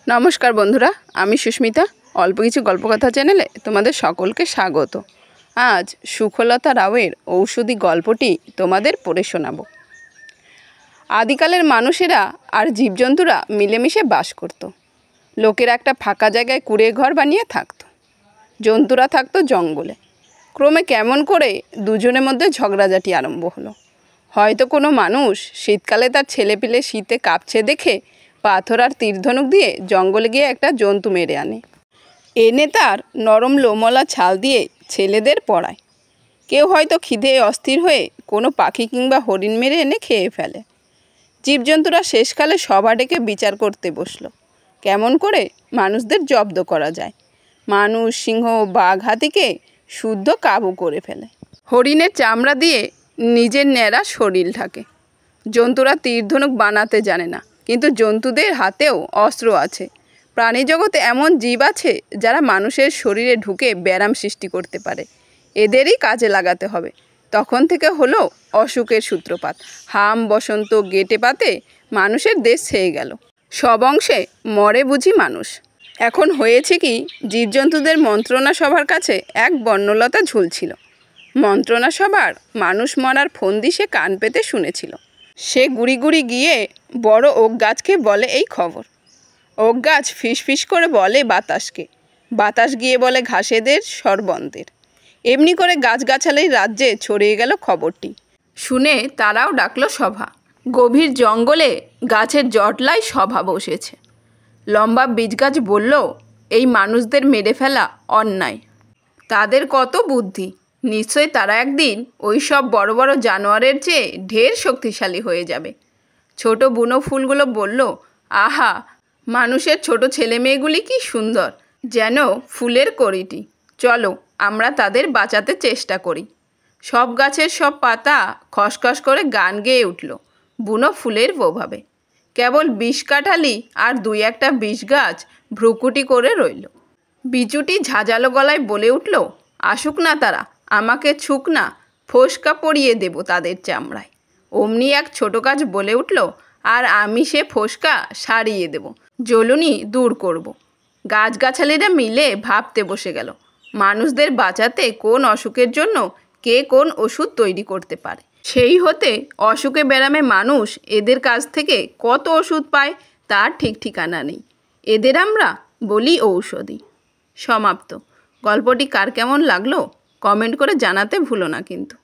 नमस्कार बंधुरा आमी सुष्मिता अल्प किछु गल्पकथा चैनेले तोमादेर सकलके स्वागत। आज सुखलता रावेर औषधि गल्पटी तोमादेर पड़े शोनाबो। आदिकालेर मानुषेरा आर जीवजंतुरा मिलेमिशे बास करतो। लोकेरा एकटा फाँका जायगाय कुड़े घर बानिये थाकतो। जंतुरा थाकतो जंगले। क्रमे केमन करे दुजोनेर मध्य झगड़ाझाटी आरम्भ हलो। हयतो कोनो मानुष शीतकाले तार छेलेपिले शीते काँपछे देखे पाथर और तीरधनुक दिए जंगले गिये एक जंतु मेरे आने एने तार नरम लोमला छाल दिए छेलेदेर पड़ाय। केउ हयतो खिदे अस्थिर हये कोनो पाखी किंबा हरिण मेरे एने खेये फेले। जीवजंतुरा शेषकाले सभा डेके विचार करते बसलो केमन करे मानुषदेर जब्द करा जाय। मानुष सिंह बाघ हातिके शुद्ध काबू करे फेले। हरिणेर चामड़ा दिए निजेर न्यारा शरीर ढाके। जंतुरा तीरधनुक बानाते जाने ना किन्तु जंतुदेर हातेও अस्त्र आछे। प्राणी जगते एमन जीव आछे जारा मानुषेर शरीरे ढुके ब्याराम सृष्टि करते पारे। एदेरই काजे लागाते हबे। तखन थेके हलो अशुकेर सूत्रपात। हाम बसंत गेटे पाते मानुषेर देश छेये गेल। सब अंशे मरे बुझी मानुष। এখন হয়েছে কি জীবজন্তুদের মন্ত্রণা সভার কাছে এক বর্ণলতা ঝুলছিল। মন্ত্রণা সভার মানুষ মরার ফন্দি সে কান পেতে শুনেছিল। সে গুড়ি গুড়ি গিয়ে বড় ওক গাছকে বলে এই খবর। ওক গাছ ফিসফিস করে বলে বাতাসকে। বাতাস গিয়ে বলে ঘাসেদের সরবন্দের। এমনি করে গাছগাছালির রাজ্যে ছড়িয়ে গেল খবরটি। শুনে তারাও ডাকলো সভা। গভীর জঙ্গলে গাছের জটলায় সভা বসেছে। লম্বা বীজগাছ বলল এই মানুষদের মেরে ফেলা অন্যায়। তাদের কত বুদ্ধি, নিশ্চয় তারা একদিন ওই সব বড় বড় জানোয়ারের চেয়ে ঢের শক্তিশালী হয়ে যাবে। ছোট বুনো ফুলগুলো বলল আহা, মানুষের ছোট ছেলে মেয়েগুলি কি সুন্দর, যেন ফুলের কড়িটি। চলো আমরা তাদের বাঁচাতে চেষ্টা করি। সব গাছের সব পাতা খসখস করে গান গেয়ে উঠল বুনো ফুলের প্রভাবে। কেবল বিষকাঠালি আর দুই একটা বিষ গাছ ভ্রুকুটি করে রইল। বিচুটি ঝাঁঝালো গলায় বলে উঠল আসুক না তারা, আমাকে ছুক না, ফোসকা পরিয়ে দেব তাদের চামড়ায়। অমনি এক ছোট গাছ বলে উঠল আর আমি সে ফোসকা সারিয়ে দেব, জ্বলুনি দূর করব। গাছগাছালিরা মিলে ভাবতে বসে গেল মানুষদের বাঁচাতে কোন অসুখের জন্য কে কোন ওষুধ তৈরি করতে পারে। সেই হতে অসুখে ব্যারামে মানুষ এদের কাছ থেকে কত ওষুধ পায় তার ঠিক ঠিকানা নেই। এদের আমরা বলি ঔষধি। সমাপ্ত। গল্পটি কার কেমন লাগলো কমেন্ট করে জানাতে ভুলো না কিন্তু।